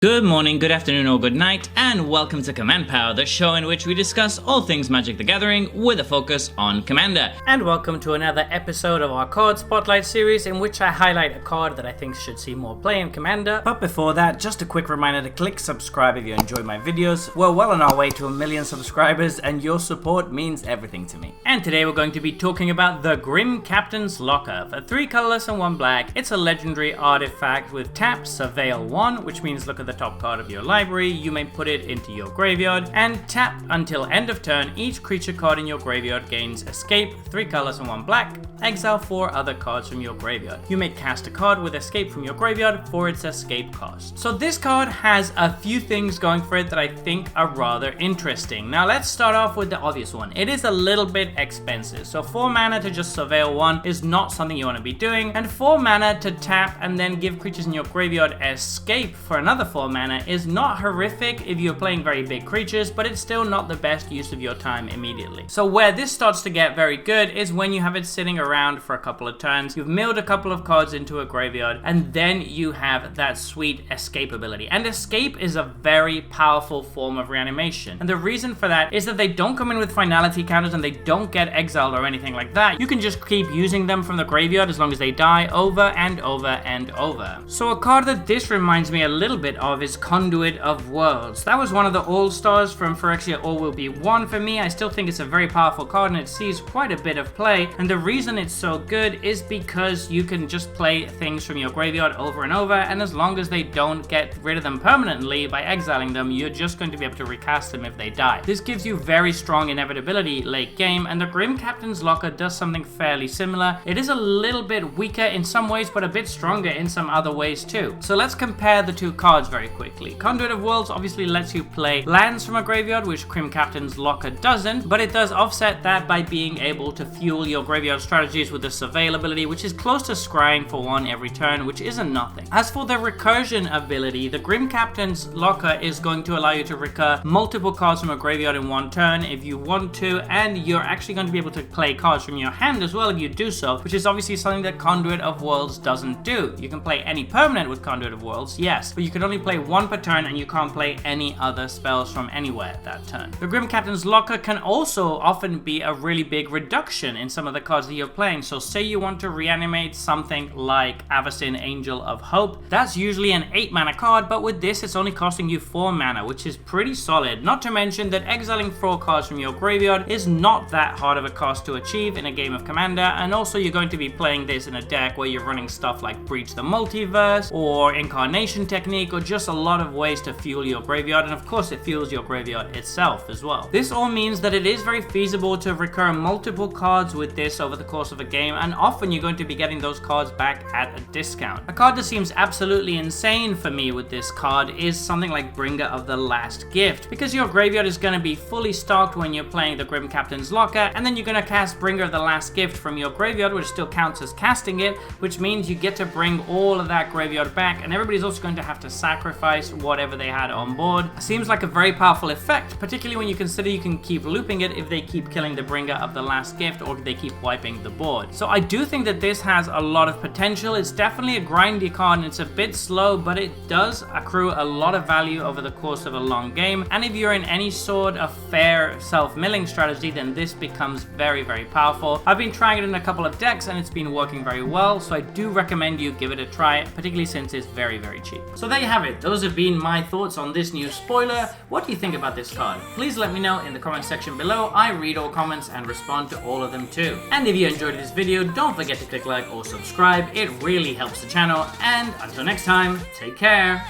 Good morning, good afternoon, or good night, and welcome to Command Power, the show in which we discuss all things Magic the Gathering with a focus on Commander. And welcome to another episode of our card spotlight series in which I highlight a card that I think should see more play in Commander. But before that, just a quick reminder to click subscribe if you enjoy my videos. We're well on our way to 1 million subscribers and your support means everything to me. And today we're going to be talking about the Grim Captain's Locker. For 3 colorless and 1 black, it's a legendary artifact with tap, surveil 1, which means look at the top card of your library, you may put it into your graveyard, and tap until end of turn. Each creature card in your graveyard gains escape, 3 colors and 1 black, exile 4 other cards from your graveyard. You may cast a card with escape from your graveyard for its escape cost. So this card has a few things going for it that I think are rather interesting. Now let's start off with the obvious one. It is a little bit expensive, so 4 mana to just surveil 1 is not something you want to be doing, and 4 mana to tap and then give creatures in your graveyard escape for another 4 mana is not horrific if you're playing very big creatures, but it's still not the best use of your time immediately. So where this starts to get very good is when you have it sitting around for a couple of turns, you've milled a couple of cards into a graveyard, and then you have that sweet escape ability. And escape is a very powerful form of reanimation. And the reason for that is that they don't come in with finality counters and they don't get exiled or anything like that. You can just keep using them from the graveyard as long as they die over and over and over. So a card that this reminds me a little bit of is Conduit of Worlds. That was one of the all-stars from Phyrexia All Will Be One for me. I still think it's a very powerful card and it sees quite a bit of play, and the reason it's so good is because you can just play things from your graveyard over and over, and as long as they don't get rid of them permanently by exiling them, you're just going to be able to recast them if they die. This gives you very strong inevitability late game, and the Grim Captain's Locker does something fairly similar. It is a little bit weaker in some ways, but a bit stronger in some other ways too. So let's compare the two cards very quickly. Conduit of Worlds obviously lets you play lands from a graveyard, which Grim Captain's Locker doesn't, but it does offset that by being able to fuel your graveyard strategies with the surveil ability, which is close to scrying for 1 every turn, which isn't nothing. As for the recursion ability, the Grim Captain's Locker is going to allow you to recur multiple cards from a graveyard in 1 turn if you want to, and you're actually going to be able to play cards from your hand as well if you do so, which is obviously something that Conduit of Worlds doesn't do. You can play any permanent with Conduit of Worlds, yes, but you can only play 1 per turn and you can't play any other spells from anywhere that turn. The Grim Captain's Locker can also often be a really big reduction in some of the cards that you're playing. So say you want to reanimate something like Avacyn Angel of Hope, that's usually an 8 mana card, but with this it's only costing you 4 mana, which is pretty solid. Not to mention that exiling 4 cards from your graveyard is not that hard of a cost to achieve in a game of Commander, and also you're going to be playing this in a deck where you're running stuff like Breach the Multiverse or Incarnation Technique, or just a lot of ways to fuel your graveyard, and of course it fuels your graveyard itself as well. This all means that it is very feasible to recur multiple cards with this over the course of a game, and often you're going to be getting those cards back at a discount. A card that seems absolutely insane for me with this card is something like Bringer of the Last Gift, because your graveyard is going to be fully stocked when you're playing the Grim Captain's Locker, and then you're going to cast Bringer of the Last Gift from your graveyard, which still counts as casting it, which means you get to bring all of that graveyard back, and everybody's also going to have to sacrifice whatever they had on board. Seems like a very powerful effect, particularly when you consider you can keep looping it if they keep killing the Bringer of the Last Gift or if they keep wiping the board. So I do think that this has a lot of potential. It's definitely a grindy card and it's a bit slow, but it does accrue a lot of value over the course of a long game, and if you're in any sort of fair self-milling strategy, then this becomes very, very powerful. I've been trying it in a couple of decks and it's been working very well, so I do recommend you give it a try, particularly since it's very, very cheap. So there you have it. Those have been my thoughts on this new spoiler. What do you think about this card? Please let me know in the comment section below. I read all comments and respond to all of them too. And if you enjoyed this video, don't forget to click like or subscribe. It really helps the channel. And until next time, take care.